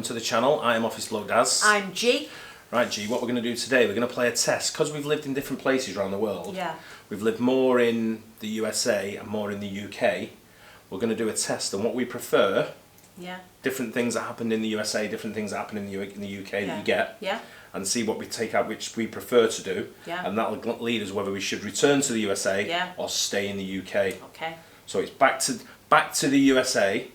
to the channel. I am Office Bloke Daz. I'm G. Right, G, what we're going to do today, we're going to play a test. Because we've lived in different places around the world, we've lived more in the USA and more in the UK, we're going to do a test on what we prefer, different things that happened in the USA, different things that happen in the UK that you get, and see what we take out which we prefer to do, and that will lead us whether we should return to the USA or stay in the UK. Okay. So it's back to the USA,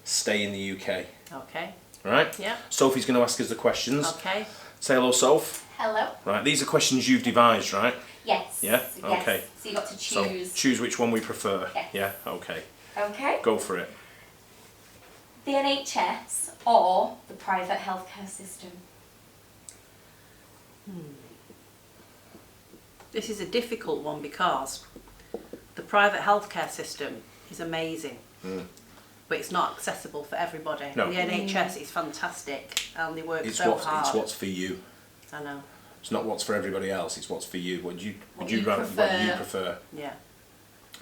stay in the UK. Okay. Right? Yeah. Sophie's going to ask us the questions. Okay. Say hello, Soph. Hello. Right, these are questions you've devised, right? Yes. Yeah? Yes. Okay. So you got to choose. So choose which one we prefer. Yes. Yeah? Okay. Okay. Go for it. The NHS or the private healthcare system? This is a difficult one because the private healthcare system is amazing, but it's not accessible for everybody. No. The NHS is fantastic and they work It's so hard. It's what's for you. I know. It's not what's for everybody else, it's what's for you. What do you prefer? Yeah.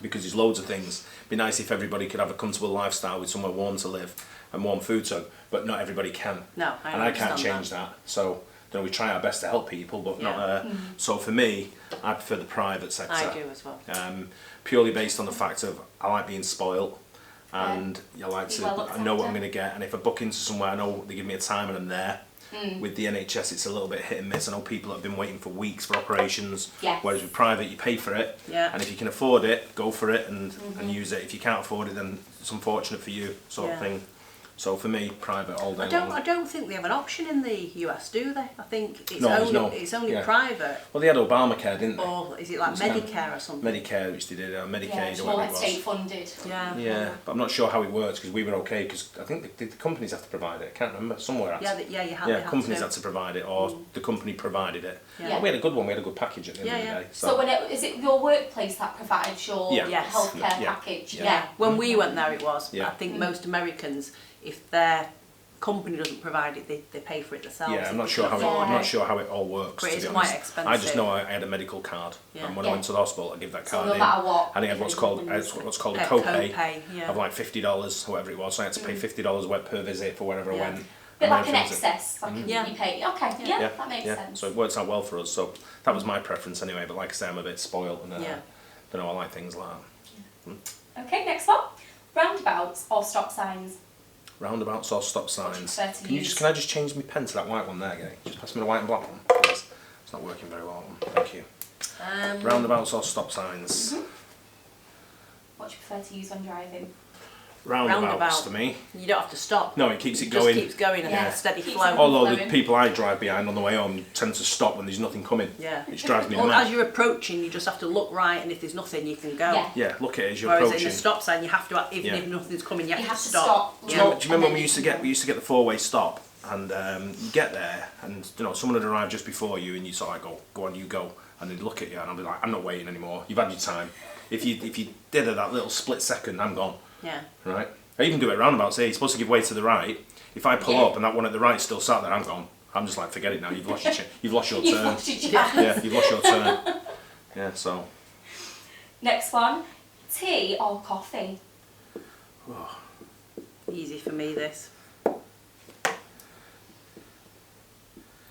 Because there's loads of things. It'd be nice if everybody could have a comfortable lifestyle with somewhere warm to live and warm food to, but not everybody can. No, and I can't change that. So we try our best to help people, but not. So for me, I prefer the private sector. I do as well. Purely based on the fact of I like being spoiled, and I like to I know what I'm going to get, and if I book into somewhere, I know they give me a time and I'm there. With the NHS, it's a little bit hit and miss. I know people have been waiting for weeks for operations, whereas with private, you pay for it, and if you can afford it, go for it and use it. If you can't afford it, then it's unfortunate for you, sort of thing. So for me, private all day long. I don't think they have an option in the US, do they? I think it's only private. Well, they had Obamacare, didn't they? Or is it like Medicare or something? Medicare, which they did, Medicaid Yeah, or whatever it was. state funded. Yeah, but I'm not sure how it works because we were okay because I think the companies have to provide it. I can't remember, somewhere else. Companies had to provide it or the company provided it. Yeah. We had a good one, we had a good package at the end of the day. So is it your workplace that provides your healthcare package? Yeah. When we went there it was. I think most Americans, if their company doesn't provide it, they pay for it themselves. Yeah, I'm not sure how it all works. But it's quite expensive. I just know I had a medical card, and when I went to the hospital, I give that card no in, matter what, and I had what's called a copay of like $50 or whatever it was. So I had to pay $50 per visit for wherever I went. Bit like an excess, like you pay. Okay, that makes sense. So it works out well for us. So that was my preference anyway. But like I say, I'm a bit spoiled, and I like things like that. Okay, next one. Roundabouts or stop signs? Roundabouts or stop signs? Can I just change my pen to that white one there, Gay? Just pass me the white and black one, please. It's not working very well. Thank you. Roundabouts or stop signs? What do you prefer to use when driving? Roundabouts for me. You don't have to stop. No, it keeps it going. Just keeps going and a steady flow. Although the people I drive behind on the way home tend to stop when there's nothing coming. Yeah. Which drives me mad. mad. As you're approaching, you just have to look right, and if there's nothing, you can go. Yeah, look at it as you're approaching. approaching. Whereas in the stop sign, you have to, even if nothing's coming, you have to stop. Do you remember when we used to get the four-way stop, and you get there, and someone would arrive just before you, and you sort of like go on, you go, and they'd look at you, and I'd be like, I'm not waiting anymore. You've had your time. If you did it that little split second, I'm gone. Yeah. Right. I even do it roundabouts here. You're supposed to give way to the right. If I pull up and that one at the right still sat there, I'm gone. I'm just like, forget it now. You've lost your turn. You've lost your turn. Yeah. So. Next one, tea or coffee? Oh. Easy for me, this.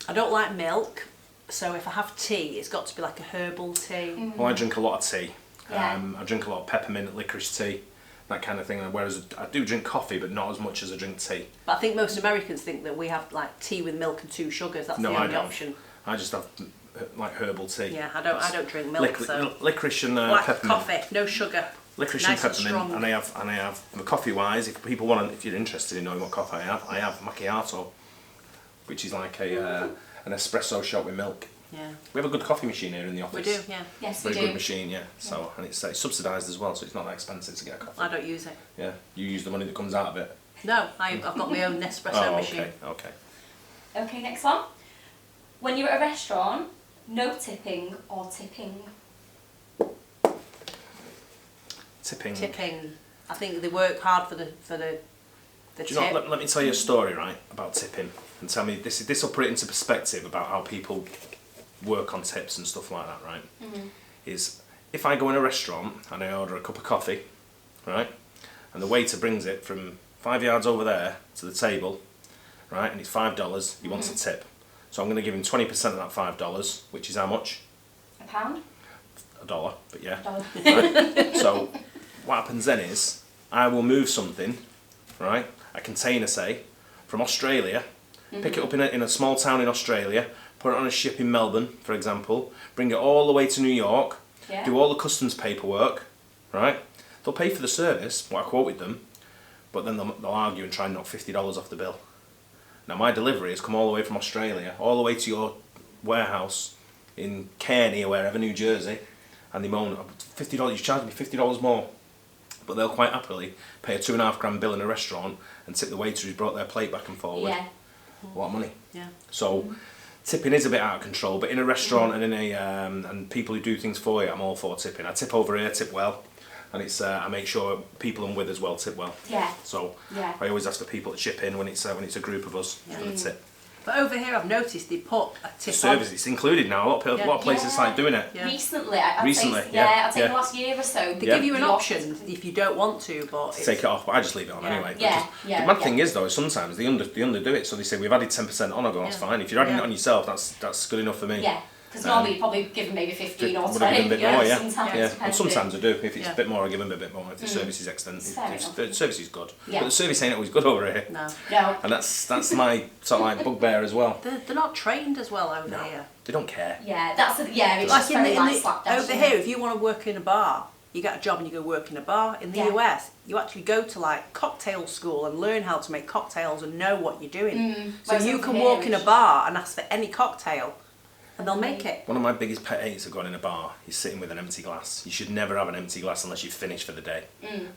I don't like milk, so if I have tea, it's got to be like a herbal tea. Well, I drink a lot of tea. I drink a lot of peppermint, licorice tea, that kind of thing. Whereas I do drink coffee, but not as much as I drink tea. But I think most Americans think that we have like tea with milk and 2 sugars. That's the only option. I just have like herbal tea. Yeah, I don't drink milk. Licorice and black peppermint. Coffee, no sugar. Licorice and peppermint, and I have coffee wise. If people if you're interested in knowing what coffee I have macchiato, which is like an espresso shot with milk. Yeah. We have a good coffee machine here in the office. We do, yeah. Yes, we do. Very good machine, yeah. So and it's subsidised as well, so it's not that expensive to get a coffee. I don't use it. Yeah, you use the money that comes out of it. No, I've got my own Nespresso machine. Okay. Okay, next one. When you're at a restaurant, no tipping or tipping? Tipping. Tipping. I think they work hard for the tip. Do you know, let me tell you a story, right, about tipping, and tell me this will put it into perspective about how people work on tips and stuff like that, right? Is if I go in a restaurant and I order a cup of coffee, right, and the waiter brings it from 5 yards over there to the table, right, and it's $5, he wants a tip. So I'm going to give him 20% of that $5, which is how much? £1? $1, but yeah. $1. Right? So what happens then is I will move something, right, a container, say, from Australia, pick it up in a small town in Australia, put it on a ship in Melbourne, for example, bring it all the way to New York, do all the customs paperwork, right? They'll pay for the service, what I quoted them, but then they'll argue and try and knock $50 off the bill. Now my delivery has come all the way from Australia, all the way to your warehouse in Kearney or wherever, New Jersey, and they moan, $50, you charge me $50 more. But they'll quite happily pay a £2.5 bill in a restaurant and tip the waiter who's brought their plate back and forward. Yeah. A lot of money. Yeah. So tipping is a bit out of control, but in a restaurant and in a and people who do things for you, I'm all for tipping. I tip over here, tip well, and it's I make sure people I'm with as well tip well. Yeah. So Yeah. I always ask the people to chip in when it's a group of us for the tip. But over here, I've noticed they put a tip Service, on. it's included now. A lot of places like doing it. Yeah. Recently, I'd Recently, say, yeah, I'd say yeah. the last year or so. They Yeah. give you an option if you don't want to, but it's, Take it off, but I just leave it on Yeah. anyway. Yeah, Because yeah, the mad yeah. thing is though, sometimes they underdo it. So they say we've added 10% on. I go, that's Yeah. fine. If you're adding Yeah. it on yourself, that's good enough for me. Yeah, because normally you'd probably give them maybe 15 or Would 20. I give them a bit more, yeah. Sometimes, Yeah, and depending. sometimes I do. If it's Yeah. a bit more, I give them a bit more. If the service is extensive, Fair if enough. the service is good. Yeah. But the service ain't always good over here. no. No. And that's my sort of like bugbear as well. They're not trained as well over No, here. they don't care. Yeah, it's Like just very like over slapdash. here, if you want to work in a bar, you get a job and you go work in a bar. In the Yeah. US, you actually go to like cocktail school and learn how to make cocktails and know what you're doing. So whereas you over can here walk in a it's- bar and ask for any cocktail and they'll make it. One of my biggest pet hates of going in a bar is sitting with an empty glass. You should never have an empty glass unless you've finished for the day,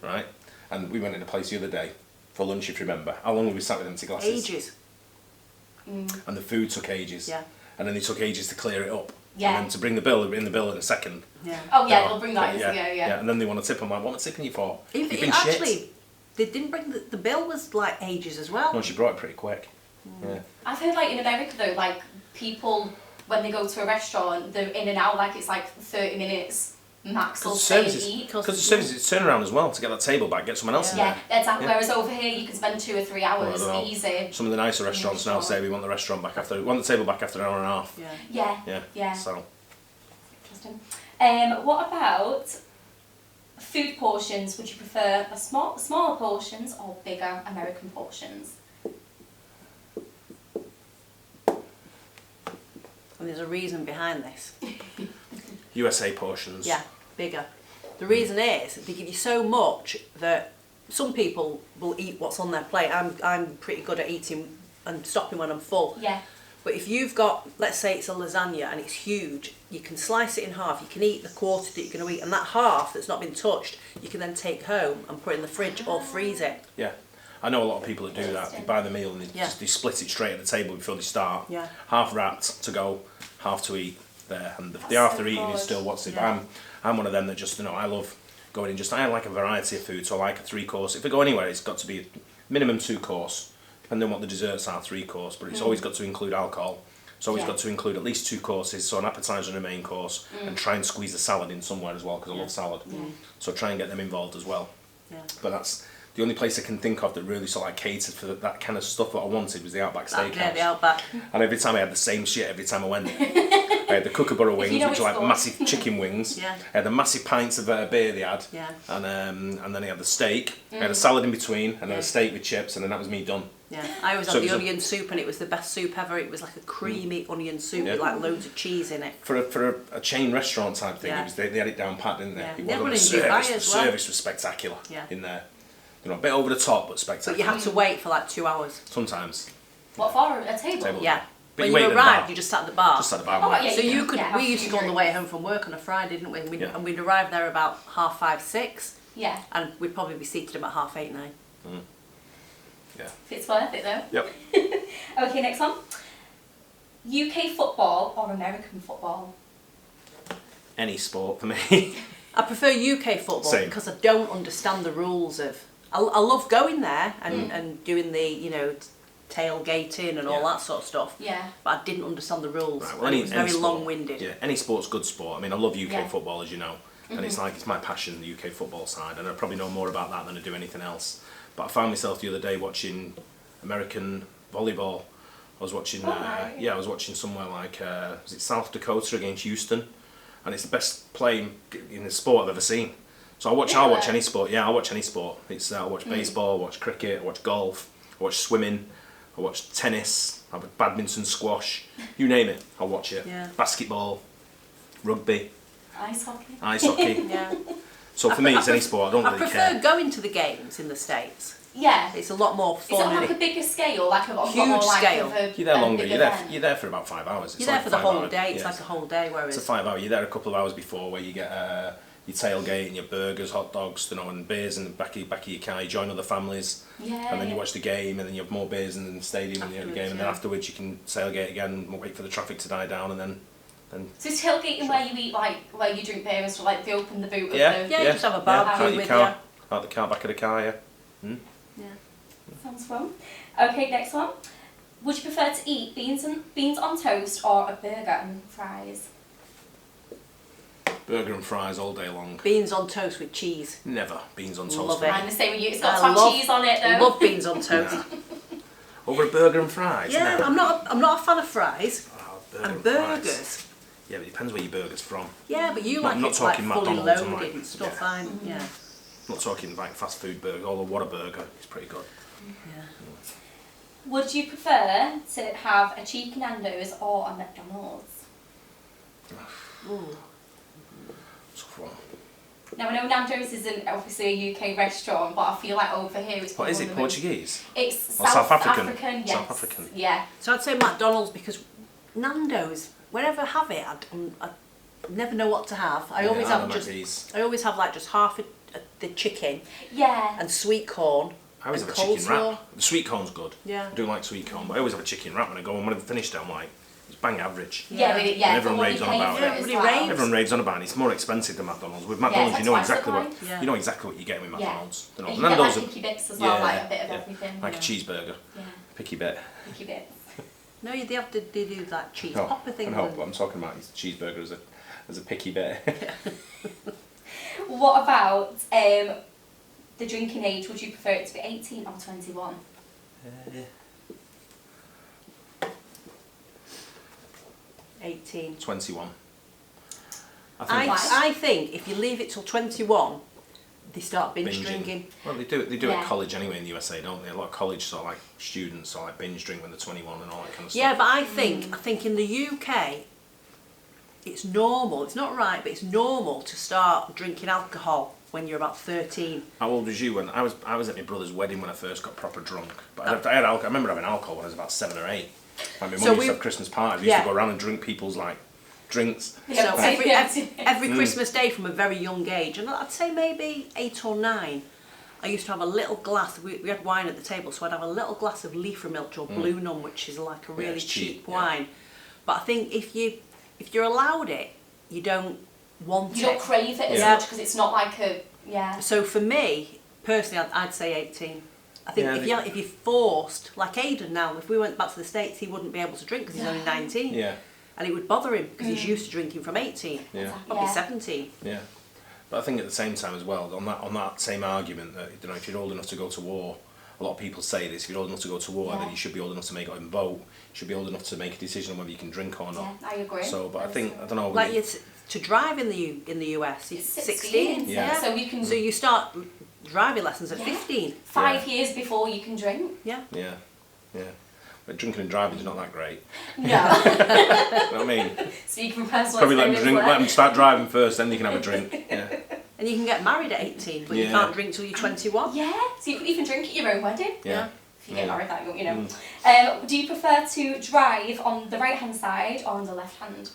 right? And we went in a place the other day for lunch, if you remember. How long have we sat with empty glasses? Ages. And the food took ages. Yeah. And then they took ages to clear it up. Yeah. And then to bring the bill in a second. Yeah. Oh yeah, No, they'll bring that in. yeah, Yeah. And then they want a tip. I'm like, what am I tipping you for? If You've it been actually, shit. they didn't bring the bill was like ages as well. No, she brought it pretty quick. Yeah. I've heard like in America though, like people when they go to a restaurant, they're in and out like it's like 30 minutes max. They'll Because stay the and service eat. because the service is turnaround as well to get that table back, get someone else in Yeah, there. exactly. Yeah. Whereas over here you can spend 2 or 3 hours Well, I don't know. easy. Some of the nicer restaurants now say we want the restaurant back after, we want the table back after an hour and a half. Yeah. Yeah. Yeah. Yeah. So Interesting. What about food portions? Would you prefer smaller portions or bigger American portions? And there's a reason behind this. USA portions. Yeah, bigger. The reason is they give you so much that some people will eat what's on their plate. I'm pretty good at eating and stopping when I'm full. Yeah. But if you've got, let's say it's a lasagna and it's huge, you can slice it in half. You can eat the quarter that you're going to eat, and that half that's not been touched, you can then take home and put it in the fridge or freeze it. Yeah. I know a lot of people that do that. They buy the meal and Yeah. they split it straight at the table before they start. Yeah. Half wrapped to go, half to eat there. And the That's half they're so eating is good. still what's it. Yeah. I'm one of them that just, I love going in I like a variety of food, so I like a 3-course. If I go anywhere, it's got to be minimum 2-course. Depending on what the desserts are, 3-course, but it's always got to include alcohol. It's always Yeah. got to include at least 2 courses, so an appetizer and a main course, and try and squeeze a salad in somewhere as well, because I love salad. So try and get them involved as well. Yeah. But that's the only place I can think of that really sort of like catered for that kind of stuff that I wanted was the Outback Steakhouse. Yeah, the Outback. And every time I had the same shit every time I went. I had the Kookaburra wings, you know which are it's like good. massive chicken wings. Yeah. I had the massive pints of beer they had. Yeah. And then I had the steak. I had a salad in between, and then Yeah. a steak with chips, and then that was me done. Yeah, I always So had it the was onion soup, and it was the best soup ever. It was like a creamy onion soup Yeah. with like loads of cheese in it. For a chain restaurant type thing, Yeah. it was, they had it down pat, didn't they? Yeah. It They had wasn't one in the Dubai service. as The well. service was spectacular Yeah. in there. A bit over the top, but But spectacular. you had to wait for like 2 hours. Sometimes. What for? A table? Table. Yeah. But When you you wait at the arrived, bar. you just sat at the bar. Just at the bar. Oh, right? yeah. So you could. Yeah, we used to go on the have way to home from work on a Friday, didn't we? And we'd, Yeah. and we'd arrive there about 5:30, 6, Yeah. and we'd probably be seated about 8:30, 9. Yeah. It's worth it though. Yep. Okay, next one. UK football or American football? Any sport for me. I prefer UK football Same. because I don't understand the rules of. I love going there and doing the tailgating and all Yeah. that sort of stuff. Yeah. But I didn't understand the rules. Right, well, and any, it was any very sport, long-winded. Yeah, any sport's good sport. I mean, I love UK Yeah. football, as you know, and it's my passion, the UK football side, and I probably know more about that than I do anything else. But I found myself the other day watching American volleyball. I was watching, I was watching somewhere like, was it South Dakota against Houston? And it's the best playing in the sport I've ever seen. So I'll watch any sport. Yeah, I'll watch any sport. I'll watch baseball, I watch cricket, I watch golf, I watch swimming, I watch tennis, I watch badminton, squash, you name it, I'll watch it. Yeah. Basketball, rugby. Ice hockey. Ice hockey. Yeah. So for me, it's any sport. I don't really prefer care. going to the games in the States. Yeah. It's a lot more Is fun. it on like a bigger scale, like a Huge lot more like scale. of a, You're there longer. big You're there for about 5 hours. It's You're there like for the 5 whole hours. day. It's Yeah. like a whole day. Whereas It's a 5 hour. You're there a couple of hours before, where you get your tailgate and your burgers, hot dogs, and beers in the back of your car. You join other families, and then you watch the game, and then you have more beers in the stadium, and you have the game, and then afterwards you can tailgate again, and wait for the traffic to die down, and then. So is tailgating where you eat, like where you drink beer and stuff, like they open the boot of the... you just have a barbecue with you. Out the car, back of the car, yeah. Yeah. Sounds fun. Okay, next one. Would you prefer to eat beans on toast or a burger and fries? Burger and fries all day long. Beans on toast with cheese. Never beans on toast. Love for it. me. I'm the same with you. It's got to have cheese on it though. Love beans on toast. Over a burger and fries. Yeah, no. I'm not a fan of fries. Oh, burger And fries. burgers. Yeah, but it depends where your burger's from. Yeah, but you I'm like not it like talking fully McDonald's, I'm loaded like- and stuff. yeah. Yeah. I'm not talking like fast food burger, although Whataburger is pretty good. Yeah. Would you prefer to have a cheeky Nando's or a McDonald's? Ooh. Tough one. Now I know Nando's isn't obviously a UK restaurant, but I feel like over here it's What is probably it, one of the Portuguese? It's Or South African? Yes. South African. Yeah. So I'd say McDonald's because Nando's, whenever I have it, I never know what to have. I always have like just half the chicken Yeah. and sweet corn. I always and have a chicken coleslaw. wrap. The sweet corn's good. Yeah. I do like sweet corn, but I always have a chicken wrap when I go, and when I've finished it, I'm like, it's bang average. Yeah, Yeah. yeah. And everyone but what raves you on pay about for it. as Everybody well. raves. Everyone raves on about it. It's more expensive than McDonald's. With McDonald's, it's you know like twice exactly the what price. Yeah. you know exactly what you're getting with Yeah. McDonald's. You know, And you get Nando's like picky bits as well, like a bit of everything. like Yeah. a cheeseburger, Yeah, picky bit. picky bits. No, they do that cheese No, popper thing. no, what I'm talking about is cheeseburger as a picky bit. What about the drinking age? Would you prefer it to be 18 or 21? 18. 21. I think if you leave it till 21, they start binge Binging. drinking. Well, they do it. They do it Yeah. at college anyway in the USA, don't they? A lot of college sort of like students sort of like binge drink when they're 21 and all that kind of stuff. Yeah, but I think in the UK, it's normal. It's not right, but it's normal to start drinking alcohol when you're about 13. How old was you when I was at my brother's wedding when I first got proper drunk? But I had alcohol. I remember having alcohol when I was about 7 or 8. Like my mum used to have Christmas parties. We used to go around and drink people's like drinks. Yeah, So every Christmas day from a very young age, and I'd say maybe 8 or 9, I used to have a little glass. We had wine at the table, so I'd have a little glass of Leafra Milch or Blue Nun, which is like a really it's cheap, wine. But I think if you're allowed it, you don't want You it. don't crave it as Yeah. much because it's not like a So for me, personally, I'd say 18. I think if you're forced, like Aidan now, if we went back to the States, he wouldn't be able to drink because he's only 19. Yeah. And it would bother him because he's used to drinking from 18, Yeah. probably Yeah. 17. Yeah. But I think at the same time as well, on that same argument that if you're old enough to go to war, a lot of people say this, if you're old enough to go to war, then you should be old enough to make and vote. You should be old enough to make a decision on whether you can drink or not. Yeah, I agree. So, but I think, I don't know. Like to drive in the US, it's 16. Yeah. So you can. So you start driving lessons at 15. 5 years before you can drink. Yeah. Yeah. Yeah. But drinking and driving is not that great. No. You know what I mean? So you can personally Probably let them start driving first, then you can have a drink. Yeah. And you can get married at 18, but you Yeah. can't drink till you're 21. Yeah. So you can even drink at your own wedding. Yeah. If you get married that young, you know. Do you prefer to drive on the right hand side or on the left hand?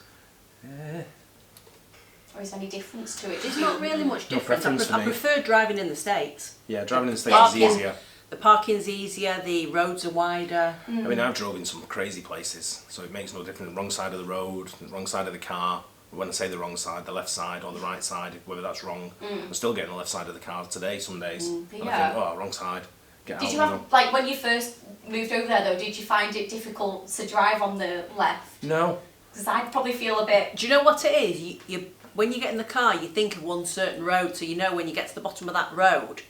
Or is there any difference to it? There's not really much No difference. preference for I me. prefer driving in the States. Yeah, driving in the States is Parking. easier. The parking's easier, the roads are wider. I mean, I've drove in some crazy places, so it makes no difference. Wrong side of the road, the wrong side of the car. When I say the wrong side, the left side or the right side, whether that's wrong. I'm still getting the left side of the car today some days. And I Yeah. think, oh, wrong side. Get Did out. you have, like, when you first moved over there though, did you find it difficult to drive on the left? No. Because I'd probably feel a bit. Do you know what it is? You when you get in the car, you think of one certain road, so you know when you get to the bottom of that road,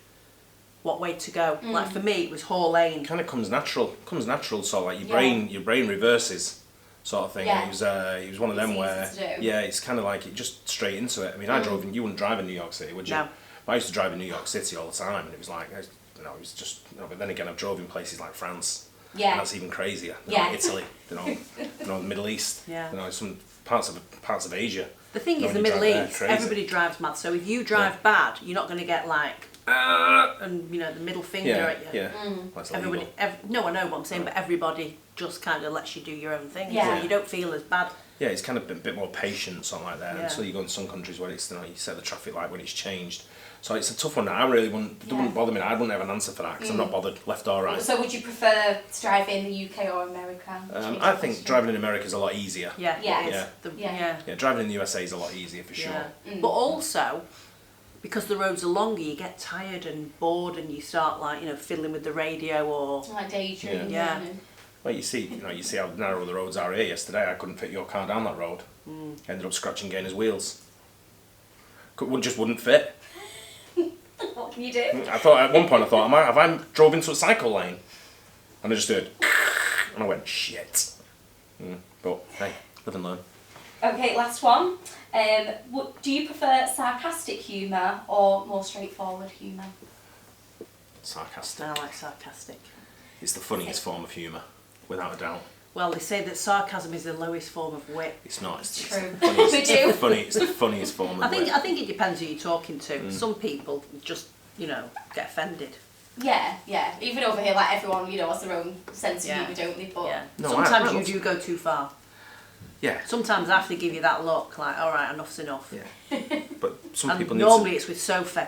what way to go. Like for me, it was Hall Lane. Kind of comes natural, so like your brain reverses, sort of thing. Yeah. It was one of them It's where, easy to do. yeah, it's kind of like it just straight into it. I mean, I drove, and you wouldn't drive in New York City, would you? No. But I used to drive in New York City all the time, and it was like, you know, it was just, you know, but then again, I've drove in places like France. Yeah. And that's even crazier. You Yeah. know, Italy, you know, the Middle East. Yeah. You know, some parts of Asia. The thing You know, is, the when you Middle drive there, East, crazy. everybody drives mad. So if you drive bad, you're not going to get like, and you know, the middle finger Yeah, at you. yeah. That's Everybody, illegal. no, I know what I'm saying, but everybody just kind of lets you do your own thing. Yeah. So you don't feel as bad. Yeah, it's kind of a bit more patient, something like that. Yeah. Until you go in some countries where it's, you know, you set the traffic light when it's changed. So it's a tough one. I really wouldn't. It wouldn't bother me. I wouldn't have an answer for that because I'm not bothered, left or right. So would you prefer to drive in the UK or America? I think driving in America is a lot easier. Yeah. Yeah. It is. Yeah. Yeah. Yeah, driving in the USA is a lot easier for sure. Yeah. But also, because the roads are longer, you get tired and bored, and you start like, you know, fiddling with the radio or. Like daydreaming. Yeah. Well, you see how narrow the roads are here. Yesterday, I couldn't fit your car down that road. Ended up scratching Gaynor's wheels. Just wouldn't fit. What can you do? I thought at one point have I drove into a cycle lane, and I just heard, and I went shit. But hey, live and learn. Okay, last one. Do you prefer sarcastic humour or more straightforward humour? Sarcastic. I like sarcastic. It's the funniest form of humour, without a doubt. Well, they say that sarcasm is the lowest form of wit. It's not. It's True. the funniest, We do. It's the funniest form of I wit. think it depends who you're talking to. Some people just, you know, get offended. Yeah. Even over here, like everyone, has their own sense of Yeah. humour, don't they? But Yeah. No, Sometimes I you love- do go too far. Yeah. Sometimes I have to give you that look, like, all right, enough's enough. Yeah. But some And people normally it's with Sophie.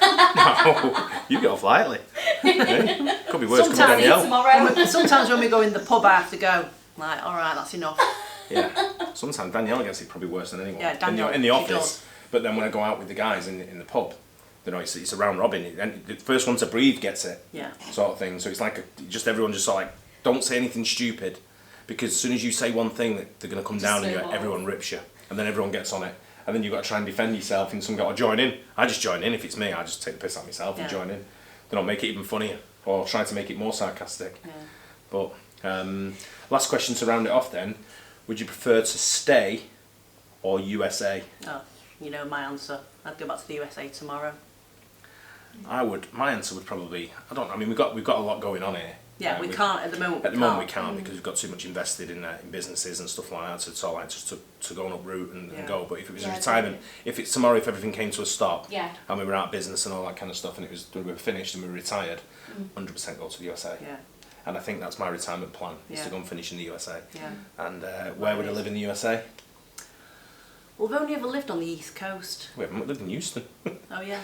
No, you get off lightly. Yeah. Could be worse. Could be Sometimes- Danielle. tomorrow. Sometimes when we go in the pub, I have to go, like, all right, that's enough. Yeah. Sometimes Danielle gets it probably worse than anyone. Yeah, Danielle, in the she office. does. But then when I go out with the guys in the pub, you know, it's a round robin. And the first one to breathe gets it. Yeah. Sort of thing. So it's like everyone just sort of like, don't say anything stupid, because as soon as you say one thing, they're going to come down and snowballs. everyone rips you, and then everyone gets on it. And then you've got to try and defend yourself, and some got to join in. I just join in. If it's me, I just take the piss out myself and Yeah. join in. They don't make it even funnier, or try to make it more sarcastic. Yeah. But last question to round it off then, would you prefer to stay or USA? Oh, you know my answer. I'd go back to the USA tomorrow. My answer would probably, I don't know, I mean we've got a lot going on here. Yeah, we can't at the moment. At the moment we can't because we've got too much invested in businesses and stuff like that, so it's all like just to go and uproot and go. But if it was a retirement, if it's tomorrow, if everything came to a stop, and we were out of business and all that kind of stuff, and we were finished and we were retired, 100% go to the USA. Yeah. And I think that's my retirement plan, is Yeah. to go and finish in the USA. Yeah. And where would I live in the USA? Well, we've only ever lived on the East Coast. We haven't lived in Houston. Oh yeah.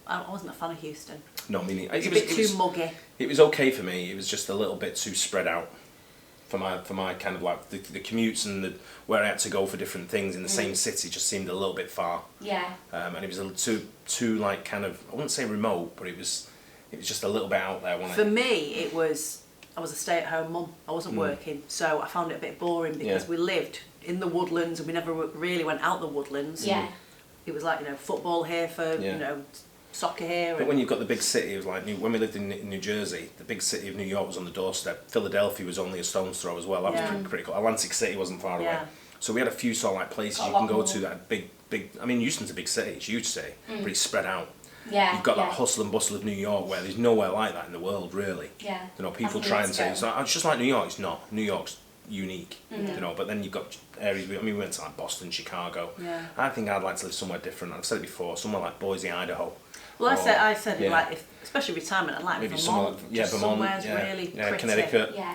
I wasn't a fan of Houston. No, meaning It's a bit too muggy. It was okay for me. It was just a little bit too spread out for my kind of like the commutes and where I had to go for different things in the same city just seemed a little bit far. Yeah. And it was a little too like kind of, I wouldn't say remote, but it was just a little bit out there. For me, I was a stay-at-home mum. I wasn't working, so I found it a bit boring because we lived in the woodlands and we never really went out the woodlands. Yeah. It was like, football here for, soccer here. But when you've got the big city, it was like when we lived in New Jersey, the big city of New York was on the doorstep. Philadelphia was only a stone's throw as well. That was pretty critical. Atlantic City wasn't far away. So we had a few sort of like places you can go to that had big. I mean, Houston's a big city. It's a huge city, but it's spread out. Yeah. You've got that hustle and bustle of New York where there's nowhere like that in the world, really. Yeah. People try and say it's just like New York. It's not. New York's unique, but then you've got areas. I mean, we went to like Boston, Chicago. Yeah. I think I'd like to live somewhere different. I've said it before, somewhere like Boise, Idaho. Well, I said like especially retirement, I'd like maybe Vermont. Vermont, Somewhere's really pretty. Connecticut. Yeah.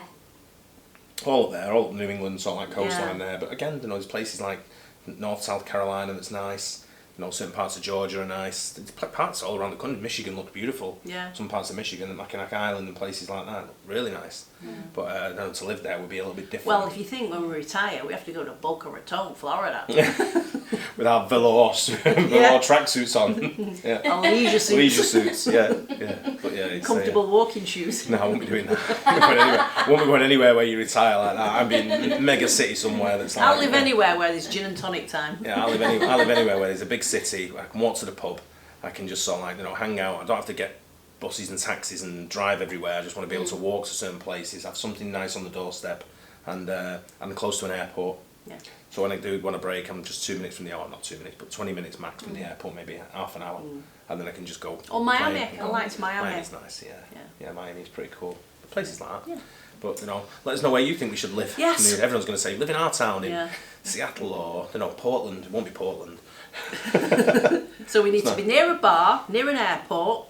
All up there, all up New England, sort of like coastline there. But again, there's places like North, South Carolina that's nice. Certain parts of Georgia are nice. There's parts all around the country. Michigan look beautiful. Yeah. Some parts of Michigan, and Mackinac Island and places like that, look really nice. But to live there would be a little bit different. Well, if you think when we retire, we have to go to Boca Raton, Florida. with our velour tracksuits on. Yeah. Our leisure suits. Leisure suits, yeah. But yeah, it's, Comfortable walking shoes. No, I won't be doing that. I won't be going anywhere where you retire like that. I'd be in mega city somewhere that's like... I'll live anywhere where there's gin and tonic time. Yeah, I live anywhere where there's a big city. I can walk to the pub. I can just sort of like, hang out. I don't have to get buses and taxis and drive everywhere. I just want to be able to walk to certain places, have something nice on the doorstep, and I'm close to an airport. Yeah. So when I do want a break, I'm just 2 minutes from the not 2 minutes, but 20 minutes max from the airport, maybe half an hour, and then I can just go. Or Miami, I liked Miami. Miami's nice, yeah, Miami's pretty cool. Places like that. Yeah. But let us know where you think we should live. Yes. Everyone's going to say live in our town in Seattle or Portland. It won't be Portland. So we need to be near a bar, near an airport.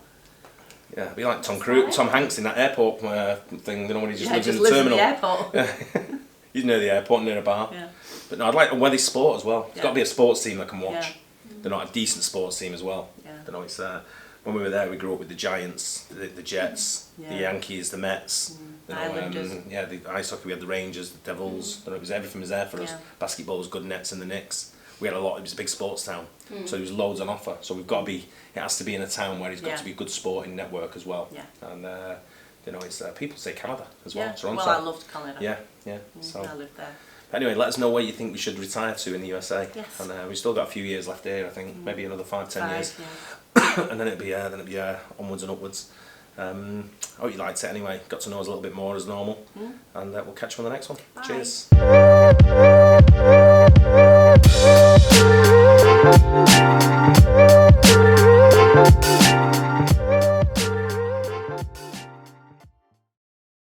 Yeah, it'd be like Tom Hanks in that airport thing. When he just lives in the lives terminal. In the airport. He's near the airport, near a bar. Yeah. But no, I'd like where they sport as well. It's got to be a sports team I can watch. They're not a decent sports team as well. Yeah. It's when we were there, we grew up with the Giants, the Jets, the Yankees, the Mets. Islanders. The ice hockey, we had the Rangers, the Devils. Everything was there for us. Basketball was good, Nets and the Knicks. We had a lot. It was a big sports town, so there was loads on offer. So we've got to be. It has to be in a town where it's got to be a good sporting network as well. Yeah. And it's people say Canada as well. Toronto. Well, I loved Canada. Yeah. So I lived there. anyway, let us know where you think we should retire to in the USA. Yes. And we've still got a few years left here. I think maybe another 5-10 years. Yeah. And then it'll be onwards and upwards. I hope you liked it anyway. Got to know us a little bit more as normal. And we'll catch you on the next one. Bye. Cheers.